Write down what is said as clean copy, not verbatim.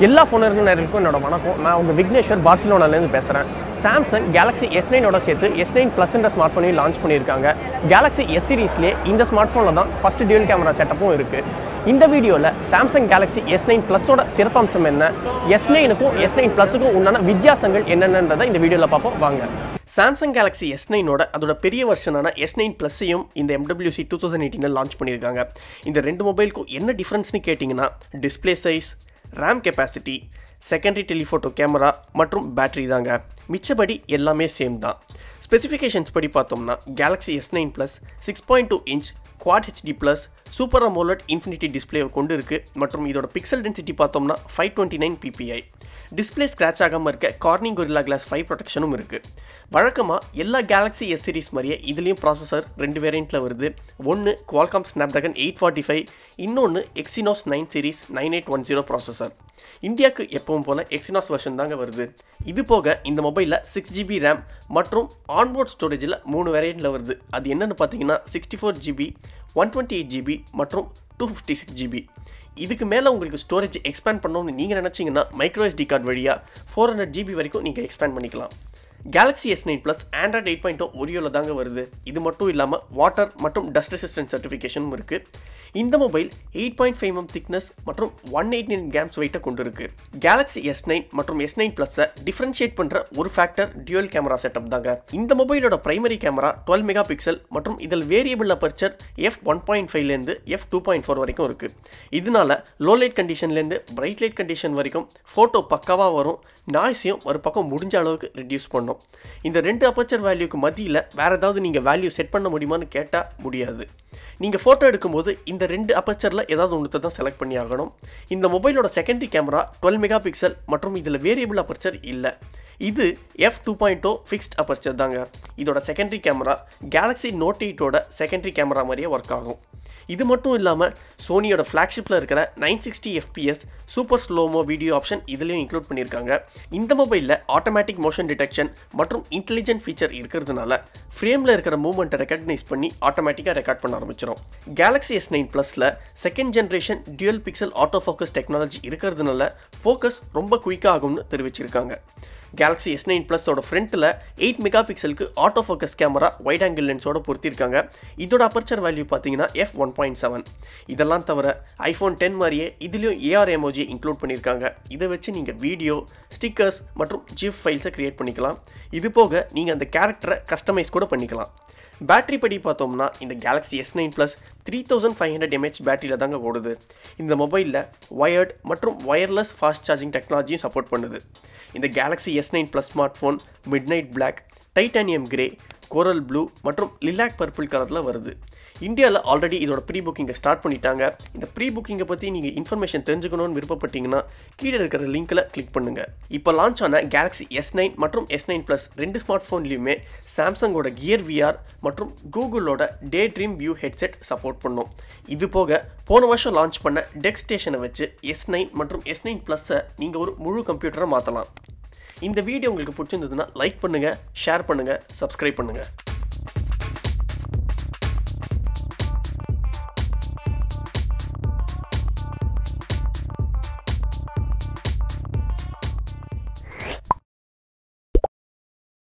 எல்லா ஃபோனருக்கும் நேரலுக்கும் என்னோட வணக்கம். நான் உங்கள் விக்னேஸ்வர் பார்சிலோனாலேருந்து பேசுகிறேன். சாம்சங் கேலக்ஸி S9ஓட சேர்த்து S9 ப்ளஸ்ன்ற ஸ்மார்ட் ஃபோனையும் லான்ச் பண்ணியிருக்காங்க. கேலக்ஸி S சீரீஸ்லேயே இந்த ஸ்மார்ட் ஃபோனில் தான் ஃபஸ்ட்டு டியூல் கேமரா செட்டப்பும் இருக்குது. இந்த வீடியோவில் சாம்சங் கேலக்ஸி S9 ப்ளஸோட சிறப்பம்சம் என்ன, S9க்கும் S9 ப்ளஸுக்கும் உண்டான வித்தியாசங்கள் என்னென்னன்றதை இந்த வீடியோவில் பார்ப்போம் வாங்க. சாம்சங் கேலக்ஸி S9ஓட அதோட பெரிய வெர்ஷனான S9 ப்ளஸையும் இந்த MWC 2018 லான்ச் பண்ணியிருக்காங்க. இந்த ரெண்டு மொபைலுக்கும் என்ன டிஃப்ரென்ஸ்னு கேட்டிங்கன்னா display size, RAM capacity, secondary telephoto camera மற்றும் பேட்டரி தாங்க. மிச்சபடி எல்லாமே சேம் தான். ஸ்பெசிஃபிகேஷன்ஸ் படி பார்த்தோம்னா Galaxy S9 plus 6.2 inch Quad HD plus super AMOLED infinity டிஸ்பிளேவை கொண்டு இருக்குது மற்றும் இதோட பிக்சல் டென்சிட்டி பார்த்தோம்னா 529 ppi. டிஸ்பிளே ஸ்க்ராட்ச் ஆகாமல் இருக்க கார்னிங் கொரில்லா கிளாஸ் 5 ப்ரொடெக்ஷனும் இருக்குது. வழக்கமாக எல்லா கேலக்ஸி S சீரிஸ் மாதிரியே இதுலேயும் ப்ராசஸர் ரெண்டு வேரியண்ட்டில் வருது. ஒன்று Qualcomm Snapdragon 845, இன்னொன்று Exynos 9 சீரிஸ் 9810 ப்ராசஸர். இந்தியாவுக்கு எப்பவும் போல் Exynos வெர்ஷன் தாங்க வருது. இது போக இந்த மொபைலில் 6GB ரேம் மற்றும் ஆன்போர்ட் ஸ்டோரேஜில் 3 வேரியண்ட்டில் வருது. அது என்னென்னு பார்த்தீங்கன்னா 64GB, 128GB மற்றும் 256GB. இதுக்கு மேலே உங்களுக்கு ஸ்டோரேஜ் எக்ஸ்பேண்ட் பண்ணணும்னு நீங்கள் நினச்சிங்கன்னா மைக்ரோஎஸ்டி கார்டு வழியாக 400GB வரைக்கும் நீங்கள் எக்ஸ்பேண்ட் பண்ணிக்கலாம். கேலக்ஸி S9 ப்ளஸ் Android 8.0 Oreoவில் தாங்க வருது. இது மட்டும் இல்லாமல் வாட்டர் மற்றும் டஸ்ட் ரெசிஸ்டன்ட் சர்டிஃபிகேஷனும் இருக்குது. இந்த மொபைல் 8.5mm திக்னஸ் மற்றும் 189 grams வெயிட்டை கொண்டு இருக்கு. கேலக்ஸி S9 மற்றும் S9 ப்ளஸை டிஃப்ரென்ஷியேட் பண்ணுற ஒரு ஃபேக்டர் டியூயல் கேமரா செட்டப் தாங்க. இந்த மொபைலோட பிரைமரி கேமரா 12 மெகா பிக்சல் மற்றும் இதில் வேரியபிள் அபர்ச்சர் f1.5லேருந்து f2.4 வரைக்கும் இருக்குது. இதனால லோ லைட் கண்டிஷன்லேருந்து பிரைட் லைட் கண்டிஷன் வரைக்கும் ஃபோட்டோ பக்காவாக வரும். நாய்ஸையும் ஒரு பக்கம் முடிஞ்ச அளவுக்கு ரெடியூஸ் பண்ணும். இந்த ரெண்டு அபர்ச்சர் வேல்யூக்கு மத்தியில் வேறு ஏதாவது நீங்கள் வேல்யூ செட் பண்ண முடியுமான்னு கேட்டால் முடியாது. நீங்கள் ஃபோட்டோ எடுக்கும்போது இந்த ரெண்டு அபர்ச்சரில் ஏதாவது ஒன்று தான் செலக்ட் பண்ணி ஆகணும். இந்த மொபைலோட செகண்டரி கேமரா 12 மெகா பிக்சல் மற்றும் இதில் வேரியபிள் அபர்ச்சர் இல்லை. இது f2.0 ஃபிக்ஸ்ட் அபர்ச்சர் தாங்க. இதோட செகண்டரி கேமரா கேலக்ஸி நோட் 8ஓட செகண்டரி கேமரா மாதிரியே ஒர்க் ஆகும். இது மட்டும் இல்லாமல் சோனியோட ஃப்ளாக்ஷிப்பில் இருக்கிற 960 fps super slow mo video option இதுலேயும் இன்க்ளூட் பண்ணியிருக்காங்க. இந்த மொபைலில் ஆட்டோமேட்டிக் மோஷன் டிடெக்ஷன் மற்றும் இன்டெலிஜென்ட் ஃபீச்சர் இருக்கிறதுனால ஃப்ரேமில் இருக்கிற மூவ்மெண்ட்டை ரெக்கக்னைஸ் பண்ணி ஆட்டோமேட்டிக்காக ரெக்கார்ட் பண்ண ஆரம்பிச்சிடும். கேலக்ஸி S9 ப்ளஸில் second generation dual pixel autofocus technology இருக்கிறதுனால ஃபோக்கஸ் ரொம்ப குயிக்காக ஆகும்னு தெரிவிச்சிருக்காங்க. கேலக்ஸி S9 ப்ளஸோட ஃப்ரண்ட்டில் 8 மெகா பிக்சலுக்கு auto focus camera wide angle லென்ஸோட பொருத்திருக்காங்க. இதோட அபர்ச்சர் வேல்யூ பார்த்தீங்கன்னா f1.7. இதெல்லாம் தவிர iPhone 10 மாதிரியே இதுலேயும் AR எமோஜி இன்க்ளூட் பண்ணியிருக்காங்க. இதை வச்சு நீங்கள் வீடியோ, ஸ்டிக்கர்ஸ் மற்றும் ஜிப் ஃபைல்ஸை க்ரியேட் பண்ணிக்கலாம். இது போக நீங்கள் அந்த கேரக்டரை கஸ்டமைஸ் கூட பண்ணிக்கலாம். பேட்டரி படி பார்த்தோம்னா இந்த கேலக்ஸி S9 ப்ளஸ் 3500 mAh பேட்டரியில் தாங்க ஓடுது. இந்த மொபைலில் வயர்ட் மற்றும் வயர்லெஸ் ஃபாஸ்ட் சார்ஜிங் டெக்னாலஜியும் சப்போர்ட் பண்ணுது. இந்த Galaxy S9 plus smart phone midnight black, titanium grey, coral blue மற்றும் லிலாக் பர்பிள் கலரில் வருது. இந்தியாவில் ஆல்ரெடி இதோட ப்ரீ புக்கிங்கை ஸ்டார்ட் பண்ணிட்டாங்க. இந்த ப்ரீ புக்கிங்கை பற்றி நீங்கள் இன்ஃபர்மேஷன் தெரிஞ்சுக்கணும்னு விருப்பப்பட்டீங்கன்னா கீழே இருக்கிற லிங்க்கில் கிளிக் பண்ணுங்கள். இப்போ லான்ச் ஆன கேலக்ஸி S9 மற்றும் S9 ப்ளஸ் ரெண்டு ஸ்மார்ட் ஃபோன்லையுமே சாம்சங்கோட கியர் VR மற்றும் கூகுளோட டே ட்ரீம் வியூ ஹெட்செட் சப்போர்ட் பண்ணும். இது போக போன வருஷம் லான்ச் பண்ண டெக் ஸ்டேஷனை வச்சு S9 மற்றும் S9 ப்ளஸை நீங்கள் ஒரு முழு கம்ப்யூட்டரை மாற்றலாம். இந்த வீடியோ உங்களுக்கு பிடிச்சிருந்ததுன்னா லைக் பண்ணுங்கள், ஷேர் பண்ணுங்கள், சப்ஸ்கிரைப் பண்ணுங்கள்.